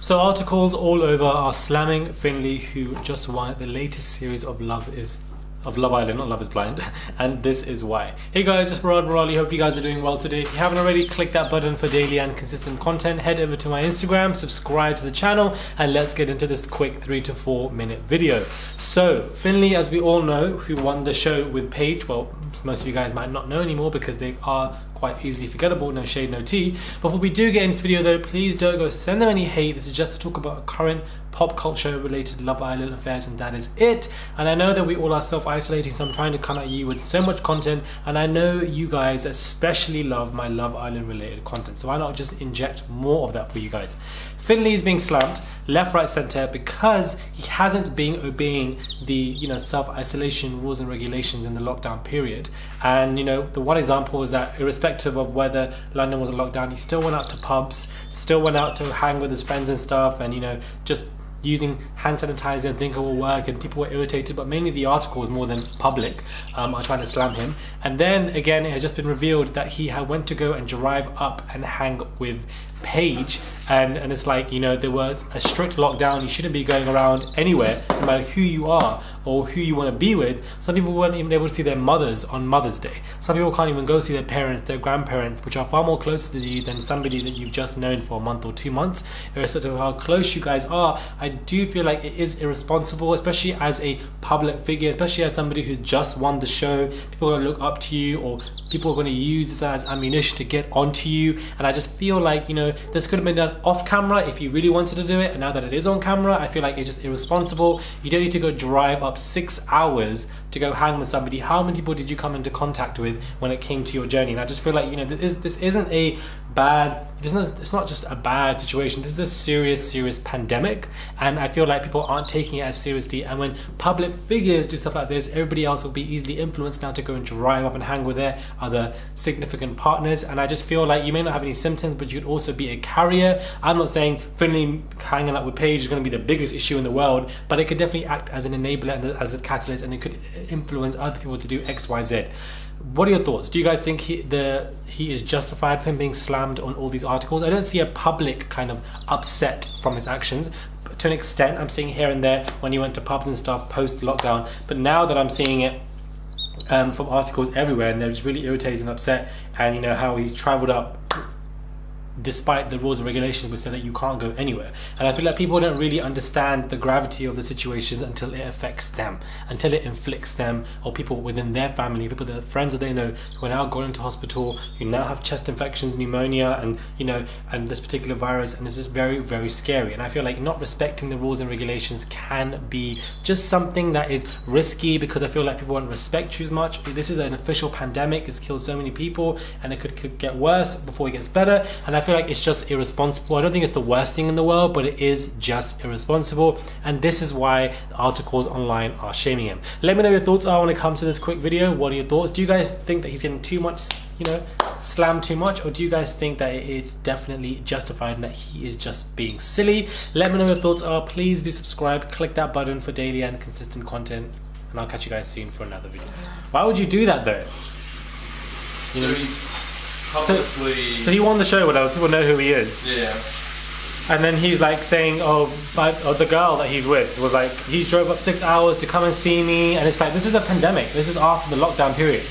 So articles all over are slamming Finley, who just won the latest series of Love Island, not Love is Blind, and this is why. Hey guys, it's Murad Murali. Hope you guys are doing well today. If you haven't already, click that button for daily and consistent content. Head over to my Instagram, subscribe to the channel, and let's get into this quick 3 to 4 minute video. So Finley, as we all know, who won the show with Paige, well, most of you guys might not know anymore because they are quite easily forgettable, no shade, no tea. Before we do get into this video though, please don't go send them any hate. This is just to talk about current pop culture related Love Island affairs, and that is it. And I know that we all are self-isolating, so I'm trying to come at you with so much content, and I know you guys especially love my Love Island related content, so why not just inject more of that for you guys. Finley is being slammed left, right, center because he hasn't been obeying the self-isolation rules and regulations in the lockdown period. And the one example is that irrespective of whether London was a lockdown, he still went out to pubs, still went out to hang with his friends and stuff, and just using hand sanitizer and think it will work, and people were irritated, but mainly the article was more than public are trying to slam him. And then again, it has just been revealed that he went to go and drive up and hang with Paige, and it's like, there was a strict lockdown. You shouldn't be going around anywhere, no matter who you are or who you want to be with. Some people weren't even able to see their mothers on Mother's Day. Some people can't even go see their parents, their grandparents, which are far more closer to you than somebody that you've just known for a month or 2 months. Irrespective of how close you guys are, I do feel like it is irresponsible, especially as a public figure, especially as somebody who's just won the show. People are going to look up to you, or people are going to use this as ammunition to get onto you. And I just feel like, this could have been done off camera if you really wanted to do it, and now that it is on camera, I feel like it's just irresponsible. You don't need to go drive up 6 hours to go hang with somebody. How many people did you come into contact with when it came to your journey? And I just feel like, this isn't a bad, it's not just a bad situation. This is a serious pandemic, and I feel like people aren't taking it as seriously. And when public figures do stuff like this, everybody else will be easily influenced now to go and drive up and hang with their other significant partners. And I just feel like you may not have any symptoms, but you'd also be a carrier. I'm not saying Finley hanging out with Paige is going to be the biggest issue in the world, but it could definitely act as an enabler and as a catalyst, and it could influence other people to do X, Y, Z. What are your thoughts? Do you guys think he is justified for him being slammed on all these articles? I don't see a public kind of upset from his actions. But to an extent, I'm seeing here and there when he went to pubs and stuff post lockdown, but now that I'm seeing it from articles everywhere, and they're just really irritated and upset, and how he's traveled up despite the rules and regulations which say that you can't go anywhere. And I feel like people don't really understand the gravity of the situations until it affects them, until it inflicts them, or people within their family, people, their friends that they know, who are now going into hospital, who now have chest infections, pneumonia, and and this particular virus, and it's just very scary. And I feel like not respecting the rules and regulations can be just something that is risky, because I feel like people won't respect you as much. This is an official pandemic, it's killed so many people, and it could get worse before it gets better. And I feel like it's just irresponsible. I don't think it's the worst thing in the world, but it is just irresponsible, and this is why the articles online are shaming him. Let me know your thoughts are when it comes to this quick video. What are your thoughts? Do you guys think that he's getting too much, slammed too much, or do you guys think that it is definitely justified and that he is just being silly? Let me know your thoughts are. Please do subscribe, click that button for daily and consistent content, and I'll catch you guys soon for another video. Why would you do that though? So he won the show, whatever, people know who he is. Yeah. And then he's like saying, the girl that he's with was like, he drove up 6 hours to come and see me, and it's like, this is a pandemic. This is after the lockdown period.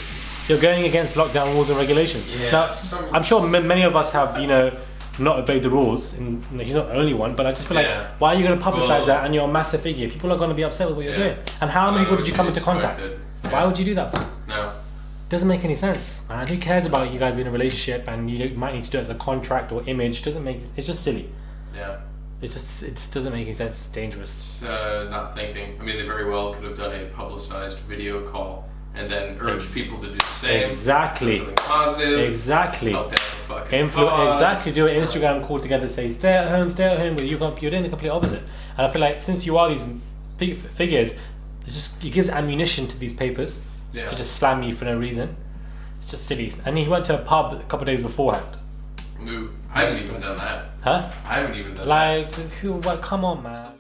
You're going against lockdown rules and regulations. Yeah. Now, I'm sure many of us have, not obeyed the rules, and he's not the only one, but I just feel like, why are you going to publicize that, and you're a massive figure? People are going to be upset with what you're doing. And how many people did you come into contact? Why would you do that? No. Doesn't make any sense, man. Who cares about you guys being in a relationship, and you might need to do it as a contract or image? It's just silly. Yeah. It just doesn't make any sense. It's dangerous. Not thinking. I mean, they very well could have done a publicized video call and then urged people to do the same. Exactly. Something positive. Exactly. Help down the fucking exactly. Do an Instagram call together. Say, stay at home. But you're doing the complete opposite. And I feel like since you are these big figures, it gives ammunition to these papers. Yeah. To just slam you for no reason. It's just silly. And he went to a pub a couple of days beforehand. No, I haven't even done that. Huh? I haven't even done that. Come on, man.